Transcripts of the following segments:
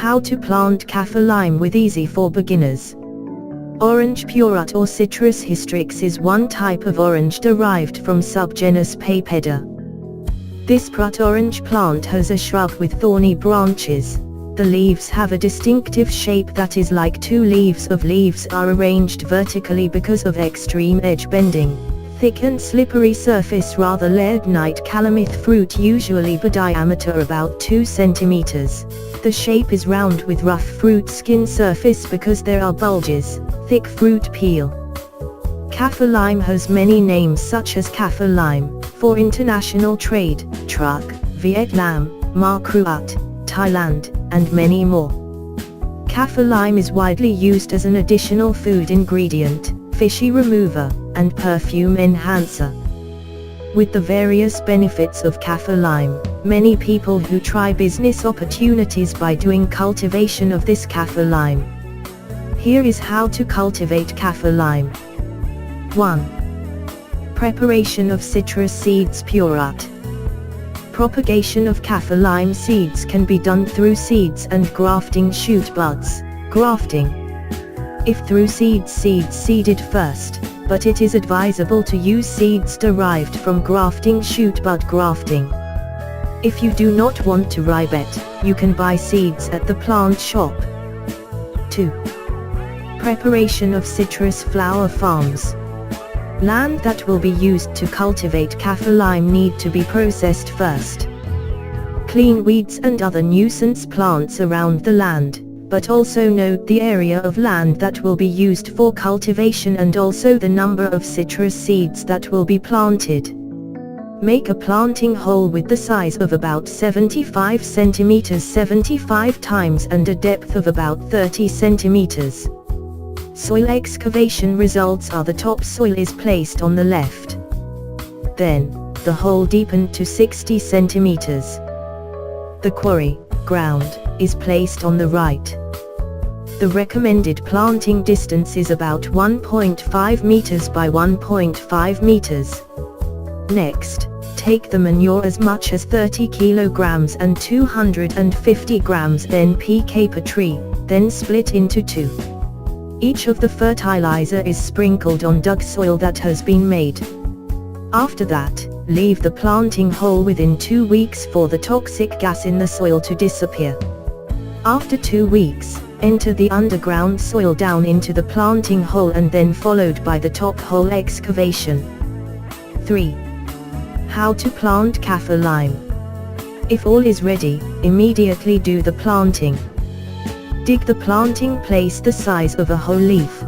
How to plant Kaffir lime with easy for beginners. Orange purut or Citrus hystrix is one type of orange derived from subgenus Papeda. This prut orange plant has a shrub with thorny branches. The leaves have a distinctive shape that is like two leaves are arranged vertically because of extreme edge bending. Thick and slippery surface, rather layered night calamith fruit, usually diameter about 2 centimeters. The shape is round with rough fruit skin surface because there are bulges, thick fruit peel. Kaffir lime has many names such as Kaffir lime, for international trade, truck, Vietnam, Markruat, Thailand, and many more. Kaffir lime is widely used as an additional food ingredient, fishy remover, and perfume enhancer. With the various benefits of Kaffir lime, many people who try business opportunities by doing cultivation of this Kaffir lime. Here is how to cultivate Kaffir lime. 1. Preparation of citrus seeds purut. Propagation of Kaffir lime seeds can be done through seeds and grafting shoot buds, grafting. If through seeds seeded first, but it is advisable to use seeds derived from grafting shoot bud grafting. If you do not want to ribet, you can buy seeds at the plant shop. 2. Preparation of citrus flower farms. Land that will be used to cultivate Kaffir lime need to be processed first. Clean weeds and other nuisance plants around the land, but also note the area of land that will be used for cultivation and also the number of citrus seeds that will be planted. Make a planting hole with the size of about 75 centimeters 75 times and a depth of about 30 centimeters. Soil excavation results are the topsoil is placed on the left. Then, the hole deepened to 60 centimeters. The quarry, ground, is placed on the right. The recommended planting distance is about 1.5 meters by 1.5 meters. Next, take the manure as much as 30 kilograms and 250 grams NPK per tree, then split into two. Each of the fertilizer is sprinkled on dug soil that has been made. After that, leave the planting hole within 2 weeks for the toxic gas in the soil to disappear. After 2 weeks, enter the underground soil down into the planting hole and then followed by the top hole excavation. 3. How to plant Kaffir lime. If all is ready, immediately do the planting. Dig the planting place the size of a whole leaf.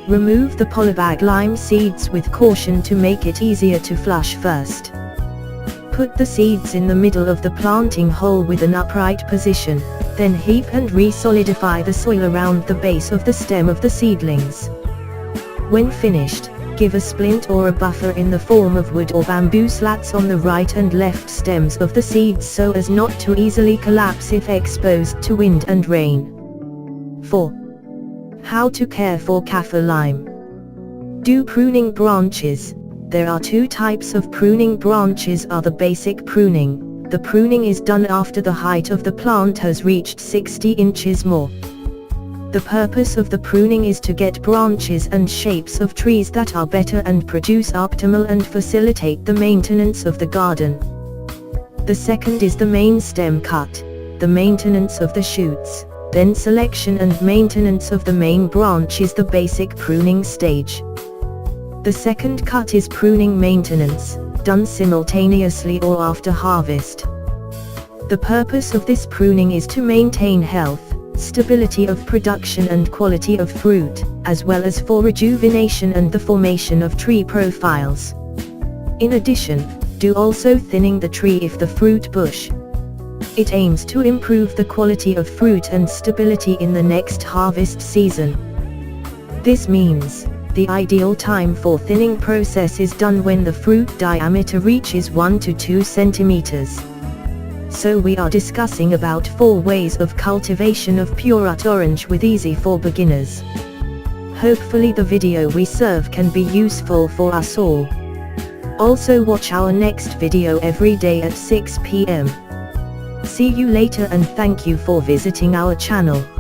Remove the polybag lime seeds with caution to make it easier to flush first. Put the seeds in the middle of the planting hole with an upright position, then heap and re-solidify the soil around the base of the stem of the seedlings. When finished, give a splint or a buffer in the form of wood or bamboo slats on the right and left stems of the seeds so as not to easily collapse if exposed to wind and rain. 4. How to care for Kaffir lime. Do pruning branches. There are two types of pruning branches are the basic pruning. The pruning is done after the height of the plant has reached 60 inches more. The purpose of the pruning is to get branches and shapes of trees that are better and produce optimal and facilitate the maintenance of the garden. The second is the main stem cut, the maintenance of the shoots, then selection and maintenance of the main branch is the basic pruning stage. The second cut is pruning maintenance, done simultaneously or after harvest. The purpose of this pruning is to maintain health, stability of production and quality of fruit, as well as for rejuvenation and the formation of tree profiles. In addition, do also thinning the tree if the fruit bush. It aims to improve the quality of fruit and stability in the next harvest season. This means, the ideal time for thinning process is done when the fruit diameter reaches 1 to 2 centimeters. So we are discussing about 4 ways of cultivation of purut orange with easy for beginners. Hopefully the video we serve can be useful for us all. Also watch our next video every day at 6 p.m. See you later and thank you for visiting our channel.